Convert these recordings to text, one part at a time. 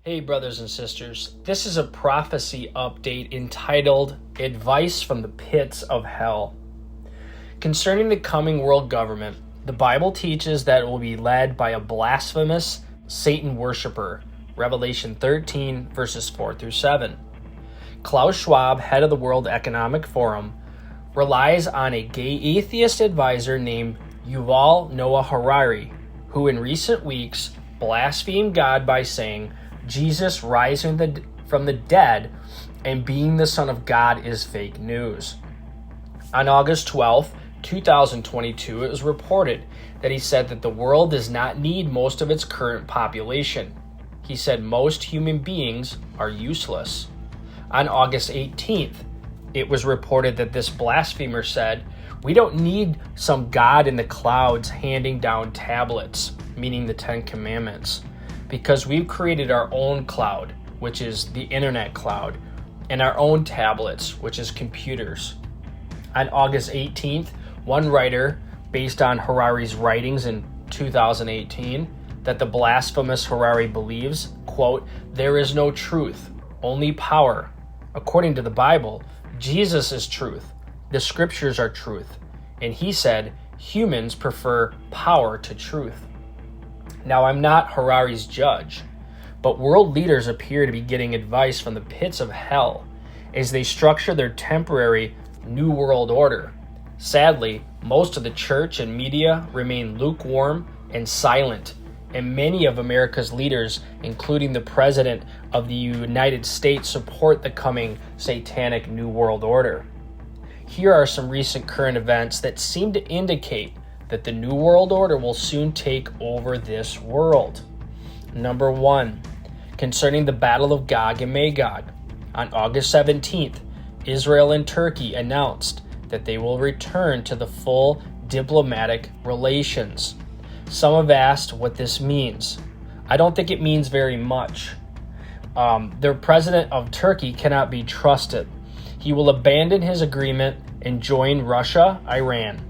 Hey, brothers and sisters, this is a prophecy update entitled Advice from the Pits of Hell. Concerning the coming world government, the Bible teaches that it will be led by a blasphemous Satan worshiper, Revelation 13, verses 4 through 7. Klaus Schwab, head of the World Economic Forum, relies on a gay atheist advisor named Yuval Noah Harari, who in recent weeks blasphemed God by saying Jesus rising from the dead and being the Son of God is fake news. On August 12, 2022, it was reported that he said that the world does not need most of its current population. He said most human beings are useless. On August 18th, it was reported that this blasphemer said, "We don't need some God in the clouds handing down tablets," meaning the Ten Commandments, because we've created our own cloud, which is the internet cloud, and our own tablets, which is computers. On August 18th, one writer, based on Harari's writings in 2018, that the blasphemous Harari believes, quote, "There is no truth, only power. According to the Bible, Jesus is truth. The scriptures are truth." And he said, humans prefer power to truth. Now, I'm not Harari's judge, but world leaders appear to be getting advice from the pits of hell as they structure their temporary New World Order. Sadly, most of the church and media remain lukewarm and silent, and many of America's leaders, including the President of the United States, support the coming satanic New World Order. Here are some recent current events that seem to indicate that the New World Order will soon take over this world. Number 1, concerning the Battle of Gog and Magog. On August 17th, Israel and Turkey announced that they will return to the full diplomatic relations. Some have asked what this means. I don't think it means very much. Their president of Turkey cannot be trusted. He will abandon his agreement and join Russia, Iran,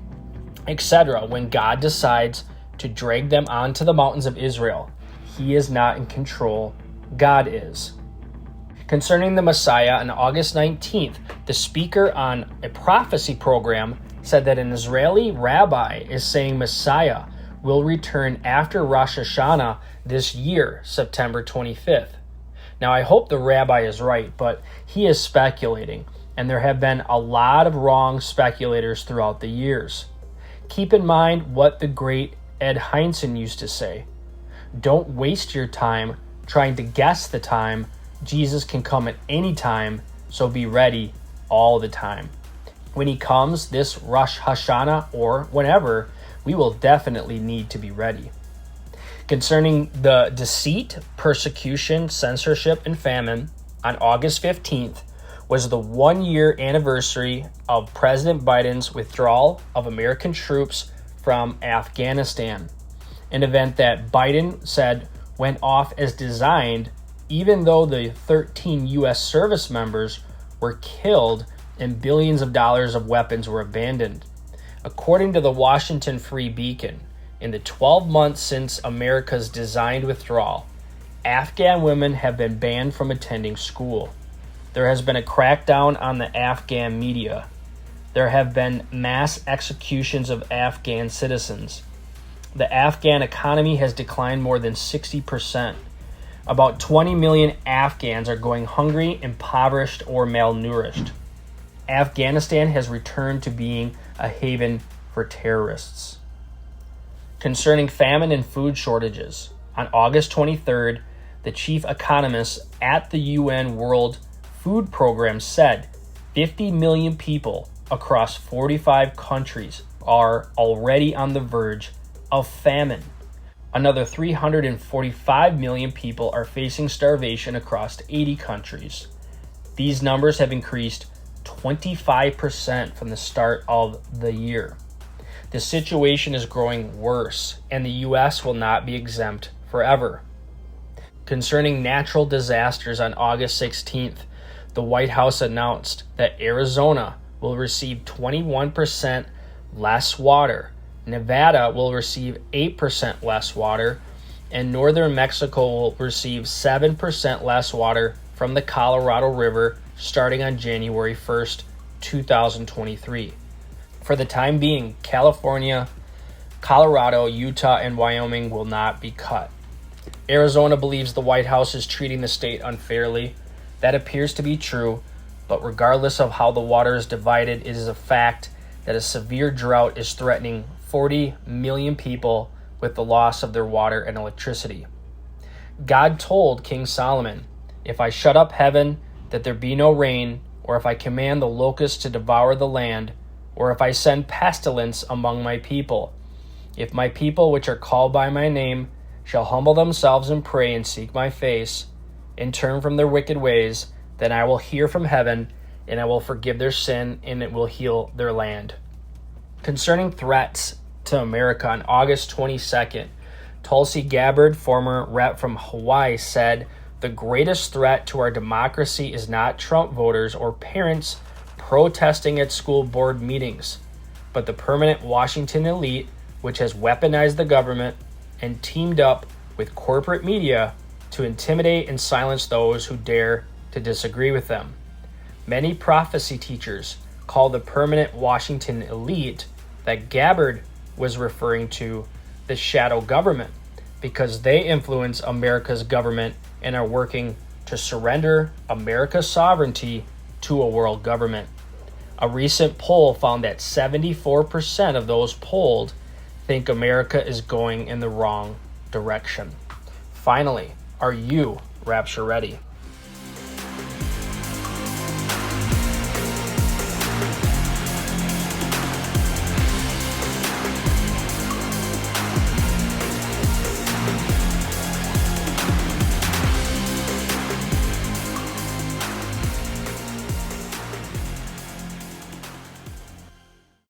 etc. when God decides to drag them onto the mountains of Israel. He is not in control. God is. Concerning the Messiah, on August 19th, the speaker on a prophecy program said that an Israeli rabbi is saying Messiah will return after Rosh Hashanah this year, September 25th. Now, I hope the rabbi is right, but he is speculating, and there have been a lot of wrong speculators throughout the years. Keep in mind what the great Ed Heinzen used to say. Don't waste your time trying to guess the time. Jesus can come at any time, so be ready all the time. When he comes this Rosh Hashanah or whenever, we will definitely need to be ready. Concerning the deceit, persecution, censorship, and famine, on August 15th was the 1-year anniversary of President Biden's withdrawal of American troops from Afghanistan, an event that Biden said went off as designed, even though the 13 U.S. service members were killed and billions of dollars of weapons were abandoned. According to the Washington Free Beacon, in the 12 months since America's designed withdrawal, Afghan women have been banned from attending school. There has been a crackdown on the Afghan media. There have been mass executions of Afghan citizens. The Afghan economy has declined more than 60%. About 20 million Afghans are going hungry, impoverished, or malnourished. Afghanistan has returned to being a haven for terrorists. Concerning famine and food shortages, on August 23rd, the chief economist at the UN World Food Program said 50 million people across 45 countries are already on the verge of famine. Another 345 million people are facing starvation across 80 countries. These numbers have increased 25% from the start of the year. The situation is growing worse, and the U.S. will not be exempt forever. Concerning natural disasters, on August 16th, the White House announced that Arizona will receive 21% less water, Nevada will receive 8% less water, and northern Mexico will receive 7% less water from the Colorado River starting on January 1st, 2023. For the time being, California, Colorado, Utah, and Wyoming will not be cut. Arizona believes the White House is treating the state unfairly. That appears to be true, but regardless of how the water is divided, it is a fact that a severe drought is threatening 40 million people with the loss of their water and electricity. God told King Solomon, "If I shut up heaven, that there be no rain, or if I command the locusts to devour the land, or if I send pestilence among my people, if my people which are called by my name shall humble themselves and pray and seek my face, and turn from their wicked ways, then I will hear from heaven, and I will forgive their sin, and it will heal their land." Concerning threats to America, on August 22nd, Tulsi Gabbard, former rep from Hawaii, said, "The greatest threat to our democracy is not Trump voters or parents protesting at school board meetings, but the permanent Washington elite, which has weaponized the government and teamed up with corporate media to intimidate and silence those who dare to disagree with them." Many prophecy teachers call the permanent Washington elite that Gabbard was referring to the shadow government, because they influence America's government and are working to surrender America's sovereignty to a world government. A recent poll found that 74% of those polled think America is going in the wrong direction. Finally, are you rapture ready?